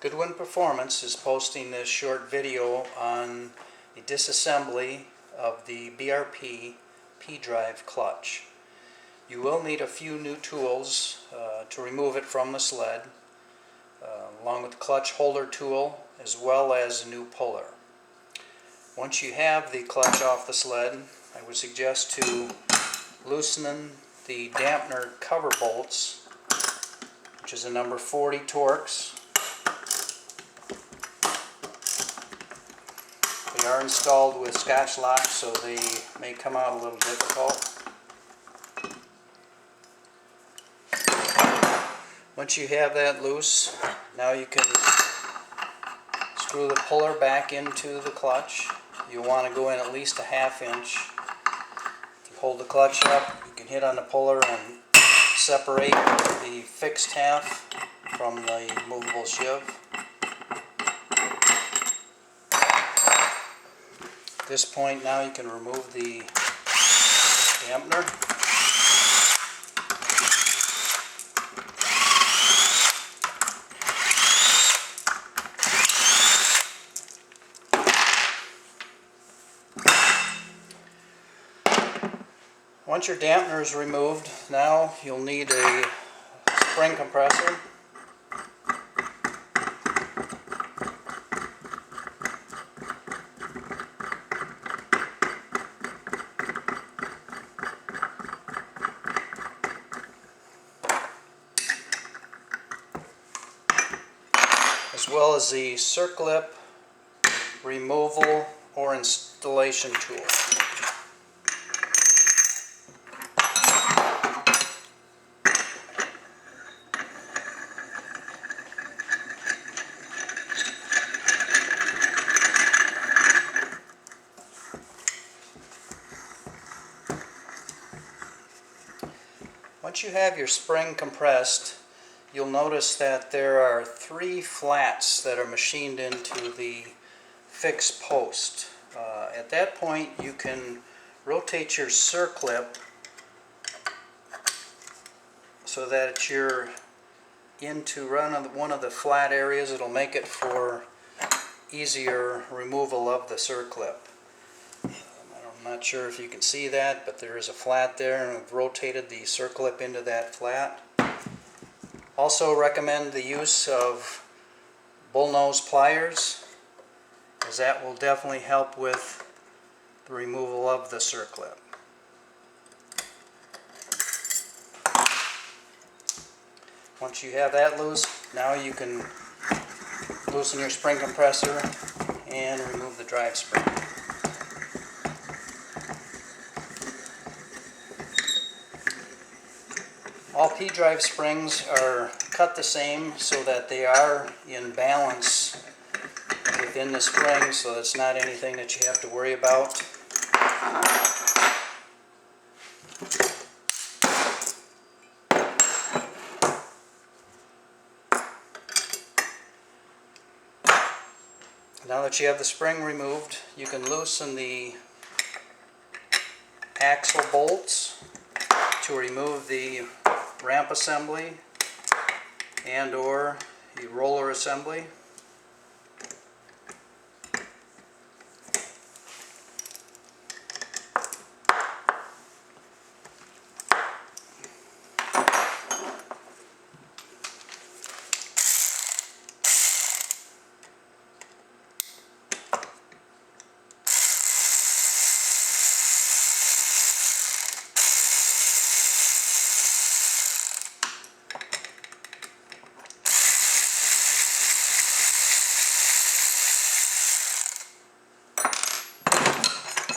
Goodwin Performance is posting this short video on the disassembly of the BRP PDrive clutch. You will need a few new tools to remove it from the sled, along with the clutch holder tool as well as a new puller. Once you have the clutch off the sled, I would suggest to loosen the dampener cover bolts, which is a number 40 Torx. They are installed with Scotch locks, so they may come out a little difficult. Once you have that loose, now you can screw the puller back into the clutch. You'll want to go in at least a ½ inch. If you hold the clutch up, you can hit on the puller and separate the fixed half from the movable sheave. At this point now you can remove the dampener. Once your dampener is removed, now you'll need a spring compressor. As well as the circlip removal or installation tool. Once you have your spring compressed, you'll notice that there are 3 flats that are machined into the fixed post. At that point you can rotate your circlip so that you're into one of the flat areas. It'll make it for easier removal of the circlip. I'm not sure if you can see that, but there is a flat there, and I've rotated the circlip into that flat. Also recommend the use of bullnose pliers, as that will definitely help with the removal of the circlip. Once you have that loose, now you can loosen your spring compressor and remove the drive spring. All PDrive springs are cut the same so that they are in balance within the spring, so it's not anything that you have to worry about. Now that you have the spring removed, you can loosen the axle bolts to remove the ramp assembly and or the roller assembly.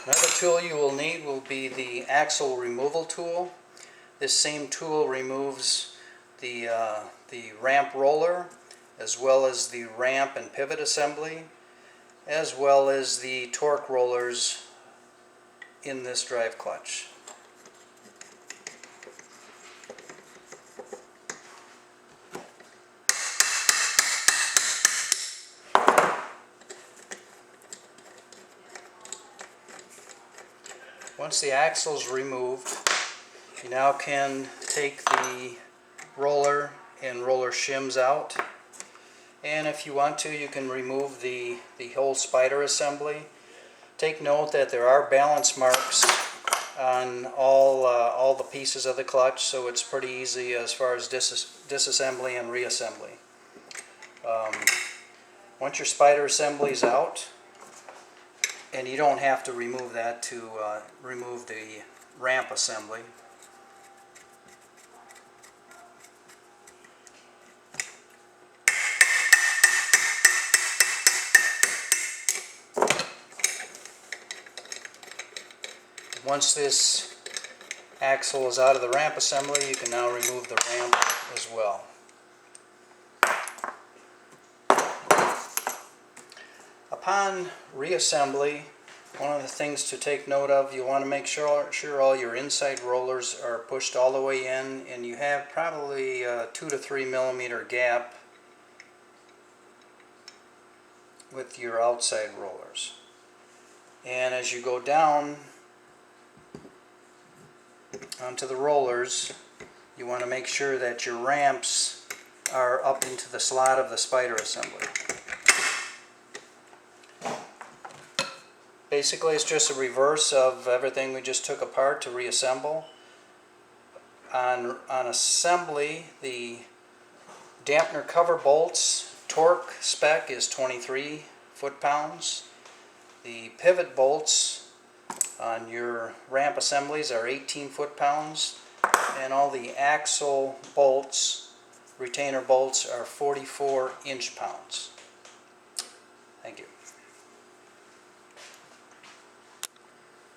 Another tool you will need will be the axle removal tool. This same tool removes the ramp roller, as well as the ramp and pivot assembly, as well as the torque rollers in this drive clutch. Once the axle is removed, you now can take the roller and roller shims out and if you want to, you can remove the whole spider assembly. Take note that there are balance marks on all the pieces of the clutch, so it's pretty easy as far as disassembly and reassembly. Once your spider assembly is out, and you don't have to remove that to remove the ramp assembly. Once this axle is out of the ramp assembly, you can now remove the ramp as well. Upon reassembly, one of the things to take note of, you want to make sure all your inside rollers are pushed all the way in, and you have probably a 2 to 3 millimeter gap with your outside rollers. And as you go down onto the rollers, you want to make sure that your ramps are up into the slot of the spider assembly. Basically, it's just a reverse of everything we just took apart to reassemble. On assembly, the dampener cover bolts torque spec is 23 foot-pounds. The pivot bolts on your ramp assemblies are 18 foot-pounds, and all the axle bolts, retainer bolts, are 44 inch-pounds. Thank you.